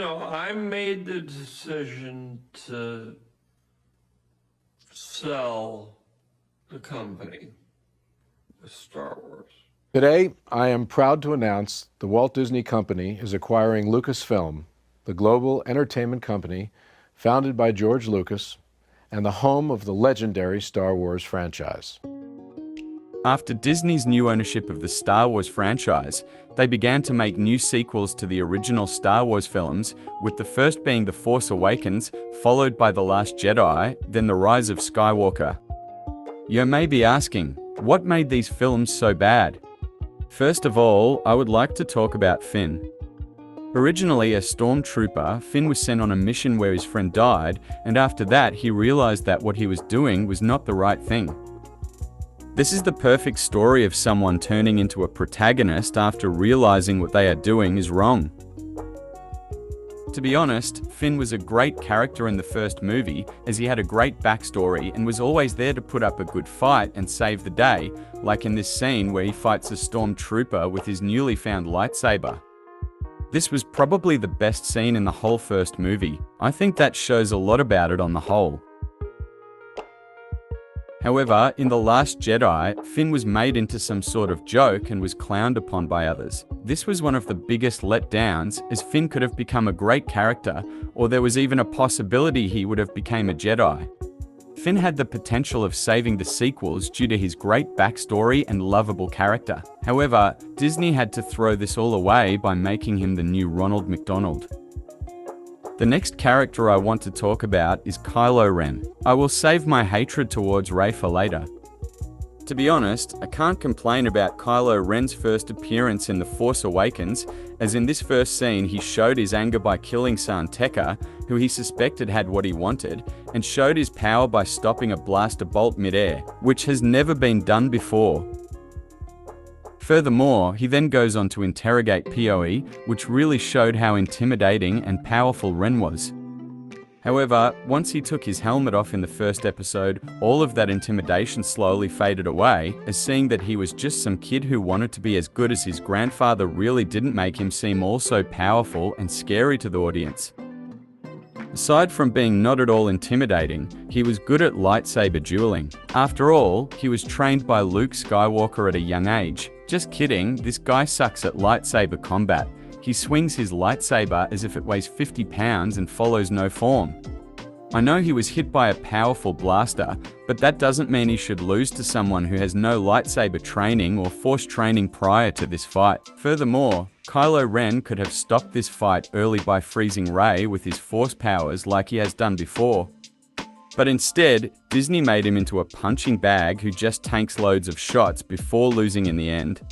I made the decision to sell the company, the Star Wars. Today, I am proud to announce the Walt Disney Company is acquiring Lucasfilm, the global entertainment company founded by George Lucas and the home of the legendary Star Wars franchise. After Disney's new ownership of the Star Wars franchise, they began to make new sequels to the original Star Wars films, with the first being The Force Awakens, followed by The Last Jedi, then The Rise of Skywalker. You may be asking, what made these films so bad? First of all, I would like to talk about Finn. Originally a stormtrooper, Finn was sent on a mission where his friend died, and after that he realized that what he was doing was not the right thing. This is the perfect story of someone turning into a protagonist after realizing what they are doing is wrong. To be honest, Finn was a great character in the first movie, as he had a great backstory and was always there to put up a good fight and save the day, like in this scene where he fights a stormtrooper with his newly found lightsaber. This was probably the best scene in the whole first movie. I think that shows a lot about it on the whole. However, in The Last Jedi, Finn was made into some sort of joke and was clowned upon by others. This was one of the biggest letdowns, as Finn could have become a great character, or there was even a possibility he would have become a Jedi. Finn had the potential of saving the sequels due to his great backstory and lovable character. However, Disney had to throw this all away by making him the new Ronald McDonald. The next character I want to talk about is Kylo Ren. I will save my hatred towards Rey for later. To be honest, I can't complain about Kylo Ren's first appearance in The Force Awakens, as in this first scene he showed his anger by killing San Tekka, who he suspected had what he wanted, and showed his power by stopping a blaster bolt mid-air, which has never been done before. Furthermore, he then goes on to interrogate PoE, which really showed how intimidating and powerful Ren was. However, once he took his helmet off in the first episode, all of that intimidation slowly faded away, as seeing that he was just some kid who wanted to be as good as his grandfather really didn't make him seem all so powerful and scary to the audience. Aside from being not at all intimidating, he was good at lightsaber dueling. After all, he was trained by Luke Skywalker at a young age. Just kidding, this guy sucks at lightsaber combat. He swings his lightsaber as if it weighs 50 pounds and follows no form. I know he was hit by a powerful blaster, but that doesn't mean he should lose to someone who has no lightsaber training or force training prior to this fight. Furthermore, Kylo Ren could have stopped this fight early by freezing Rey with his force powers like he has done before. But instead, Disney made him into a punching bag who just tanks loads of shots before losing in the end.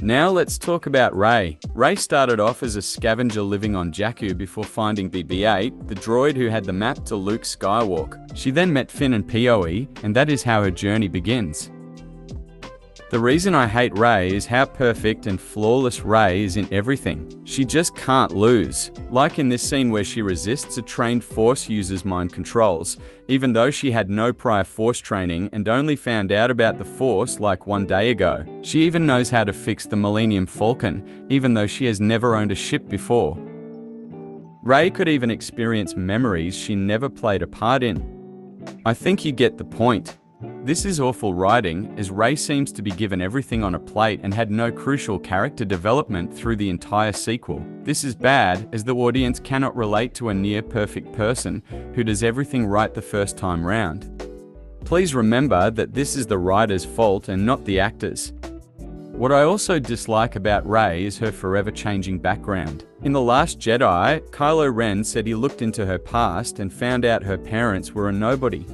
Now let's talk about Rey. Rey started off as a scavenger living on Jakku before finding BB-8, the droid who had the map to Luke Skywalker. She then met Finn and PoE, and that is how her journey begins. The reason I hate Rey is how perfect and flawless Rey is in everything. She just can't lose. Like in this scene where she resists a trained Force user's mind controls, even though she had no prior Force training and only found out about the Force like one day ago. She even knows how to fix the Millennium Falcon, even though she has never owned a ship before. Rey could even experience memories she never played a part in. I think you get the point. This is awful writing, as Rey seems to be given everything on a plate and had no crucial character development through the entire sequel. This is bad, as the audience cannot relate to a near-perfect person who does everything right the first time round. Please remember that this is the writer's fault and not the actor's. What I also dislike about Rey is her forever changing background. In The Last Jedi, Kylo Ren said he looked into her past and found out her parents were a nobody.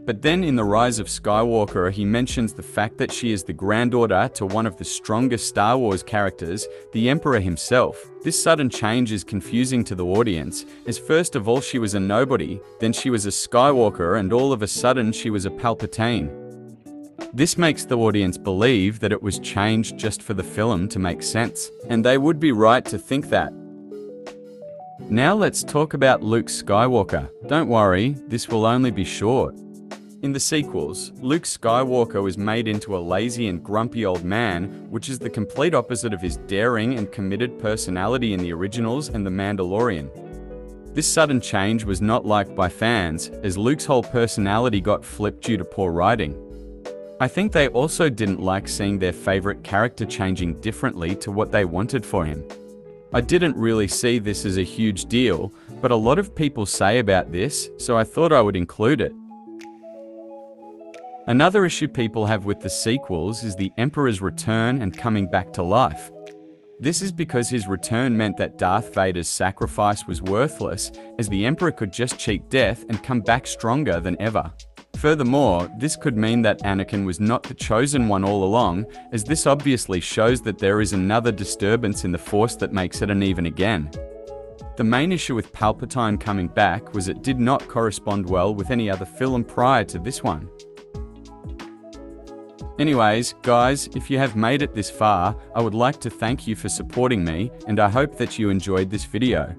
But then in The Rise of Skywalker, he mentions the fact that she is the granddaughter to one of the strongest Star Wars characters, the Emperor himself. This sudden change is confusing to the audience, as first of all she was a nobody, then she was a Skywalker, and all of a sudden she was a Palpatine. This makes the audience believe that it was changed just for the film to make sense, and they would be right to think that. Now let's talk about Luke Skywalker. Don't worry, this will only be short. In the sequels, Luke Skywalker was made into a lazy and grumpy old man, which is the complete opposite of his daring and committed personality in the originals and The Mandalorian. This sudden change was not liked by fans, as Luke's whole personality got flipped due to poor writing. I think they also didn't like seeing their favorite character changing differently to what they wanted for him. I didn't really see this as a huge deal, but a lot of people say about this, so I thought I would include it. Another issue people have with the sequels is the Emperor's return and coming back to life. This is because his return meant that Darth Vader's sacrifice was worthless, as the Emperor could just cheat death and come back stronger than ever. Furthermore, this could mean that Anakin was not the chosen one all along, as this obviously shows that there is another disturbance in the Force that makes it uneven again. The main issue with Palpatine coming back was it did not correspond well with any other film prior to this one. Anyways, guys, if you have made it this far, I would like to thank you for supporting me, and I hope that you enjoyed this video.